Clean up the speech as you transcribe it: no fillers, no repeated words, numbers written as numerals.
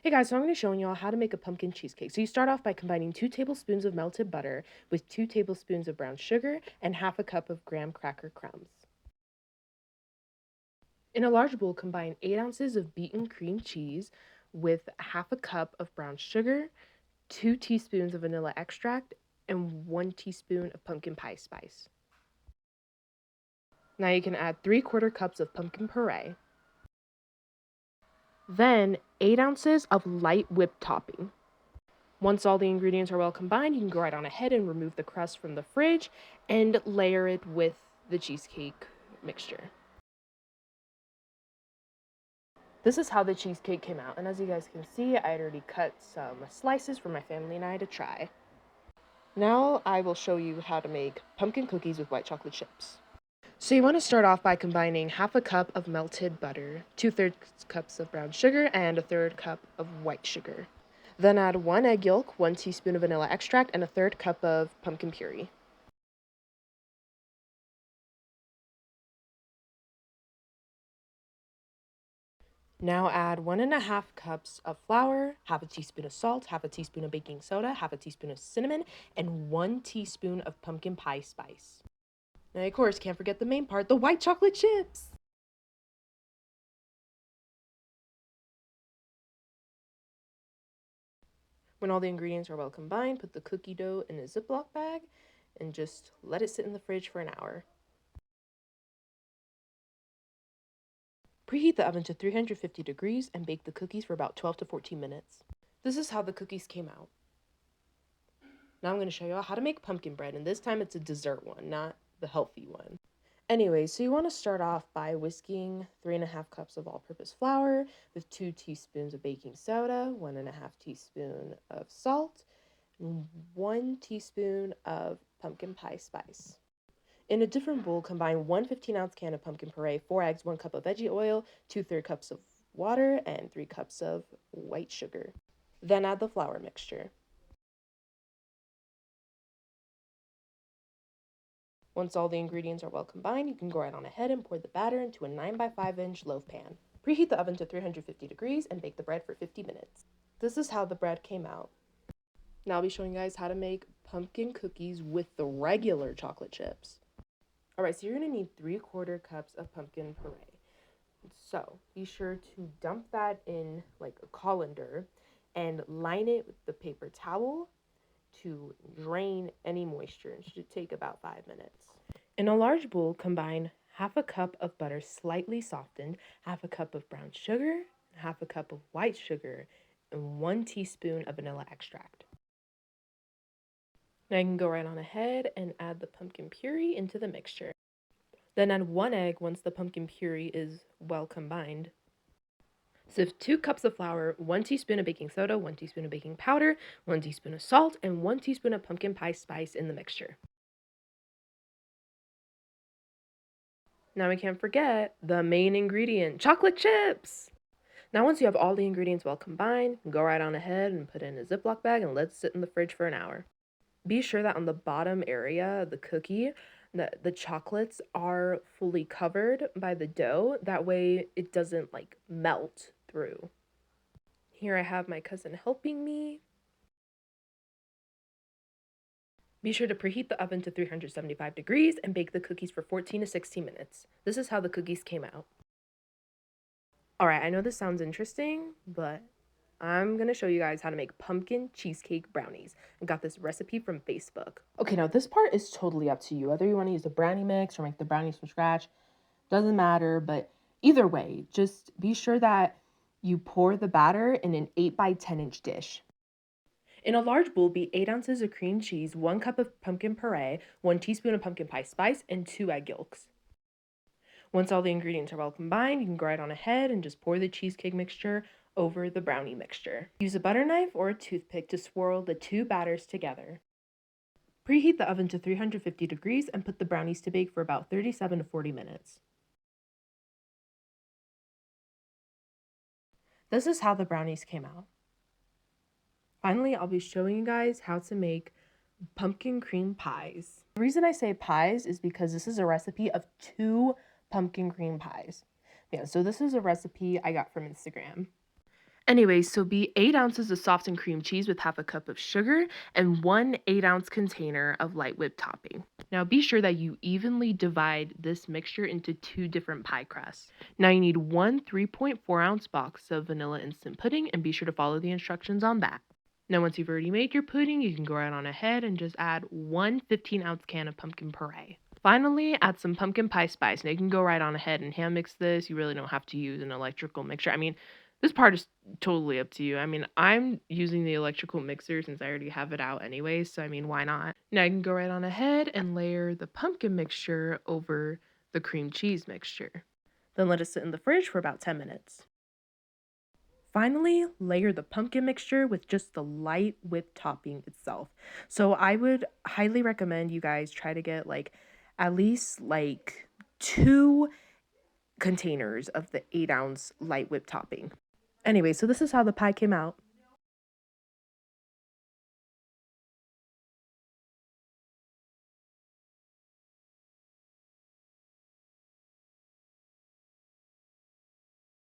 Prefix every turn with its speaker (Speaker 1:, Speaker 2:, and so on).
Speaker 1: Hey guys, so I'm going to show you all how to make a pumpkin cheesecake. So you start off by combining 2 tablespoons of melted butter with 2 tablespoons of brown sugar and half a cup of graham cracker crumbs. In a large bowl, combine 8 ounces of beaten cream cheese with half a cup of brown sugar, 2 teaspoons of vanilla extract, and 1 teaspoon of pumpkin pie spice. Now you can add 3/4 cups of pumpkin puree. Then 8 ounces of light whipped topping. Once all the ingredients are well combined, you can go right on ahead and remove the crust from the fridge and layer it with the cheesecake mixture. This is how the cheesecake came out, and as you guys can see, I had already cut some slices for my family and I to try. Now I will show you how to make pumpkin cookies with white chocolate chips. So you want to start off by combining half a cup of melted butter, 2/3 cups of brown sugar, and 1/3 cup of white sugar. Then add 1 egg yolk, 1 teaspoon of vanilla extract, and 1/3 cup of pumpkin puree. Now add 1½ cups of flour, half a teaspoon of salt, half a teaspoon of baking soda, half a teaspoon of cinnamon, and 1 teaspoon of pumpkin pie spice. Now, of course, can't forget the main part, the white chocolate chips. When all the ingredients are well combined, put the cookie dough in a Ziploc bag and just let it sit in the fridge for an hour. Preheat the oven to 350 degrees and bake the cookies for about 12 to 14 minutes. This is how the cookies came out. Now I'm going to show you how to make pumpkin bread, and this time it's a dessert one, not the healthy one. Anyway, so you want to start off by whisking 3½ cups of all-purpose flour with 2 teaspoons of baking soda, 1½ teaspoon of salt, and 1 teaspoon of pumpkin pie spice. In a different bowl, combine 1 15-ounce can of pumpkin puree, 4 eggs, 1 cup of veggie oil, 2/3 cups of water, and 3 cups of white sugar. Then add the flour mixture. Once all the ingredients are well combined, you can go right on ahead and pour the batter into a 9 by 5 inch loaf pan. Preheat the oven to 350 degrees and bake the bread for 50 minutes. This is how the bread came out. Now I'll be showing you guys how to make pumpkin cookies with the regular chocolate chips. Alright, so you're going to need 3/4 cups of pumpkin puree. So be sure to dump that in like a colander and line it with the paper towel to drain any moisture. It should take about 5 minutes. In a large bowl, combine half a cup of butter slightly softened, half a cup of brown sugar, half a cup of white sugar, and 1 teaspoon of vanilla extract. Now you can go right on ahead and add the pumpkin puree into the mixture. Then add 1 egg once the pumpkin puree is well combined. Sift 2 cups of flour, 1 teaspoon of baking soda, 1 teaspoon of baking powder, 1 teaspoon of salt, and 1 teaspoon of pumpkin pie spice in the mixture. Now we can't forget the main ingredient, chocolate chips! Now once you have all the ingredients well combined, go right on ahead and put it in a Ziploc bag and let it sit in the fridge for an hour. Be sure that on the bottom area of the cookie, the chocolates are fully covered by the dough. That way it doesn't like melt through. Here I have my cousin helping me. Be sure to preheat the oven to 375 degrees and bake the cookies for 14 to 16 minutes. This is how the cookies came out. Alright, I know this sounds interesting, but I'm going to show you guys how to make pumpkin cheesecake brownies. I got this recipe from Facebook. Okay, now this part is totally up to you. Whether you want to use a brownie mix or make the brownies from scratch, doesn't matter. But either way, just be sure that you pour the batter in an 8 by 10 inch dish. In a large bowl, beat 8 ounces of cream cheese, 1 cup of pumpkin puree, 1 teaspoon of pumpkin pie spice, and 2 egg yolks. Once all the ingredients are well combined, you can go right on ahead and just pour the cheesecake mixture over the brownie mixture. Use a butter knife or a toothpick to swirl the 2 batters together. Preheat the oven to 350 degrees and put the brownies to bake for about 37 to 40 minutes. This is how the brownies came out. Finally, I'll be showing you guys how to make pumpkin cream pies. The reason I say pies is because this is a recipe of 2 pumpkin cream pies. Yeah, so this is a recipe I got from Instagram. Anyway, so be 8 ounces of softened cream cheese with half a cup of sugar and 1 8-ounce container of light whipped topping. Now be sure that you evenly divide this mixture into 2 different pie crusts. Now you need 1 3.4-ounce box of vanilla instant pudding and be sure to follow the instructions on that. Now once you've already made your pudding, you can go right on ahead and just add 1 15-ounce can of pumpkin puree. Finally, add some pumpkin pie spice. Now you can go right on ahead and hand mix this. You really don't have to use an electrical mixer. I mean, this part is totally up to you. I mean, I'm using the electrical mixer since I already have it out anyways, so I mean, why not? Now I can go right on ahead and layer the pumpkin mixture over the cream cheese mixture. Then let it sit in the fridge for about 10 minutes. Finally, layer the pumpkin mixture with just the light whipped topping itself. So I would highly recommend you guys try to get like at least like 2 containers of the 8-ounce light whipped topping. Anyway, so this is how the pie came out.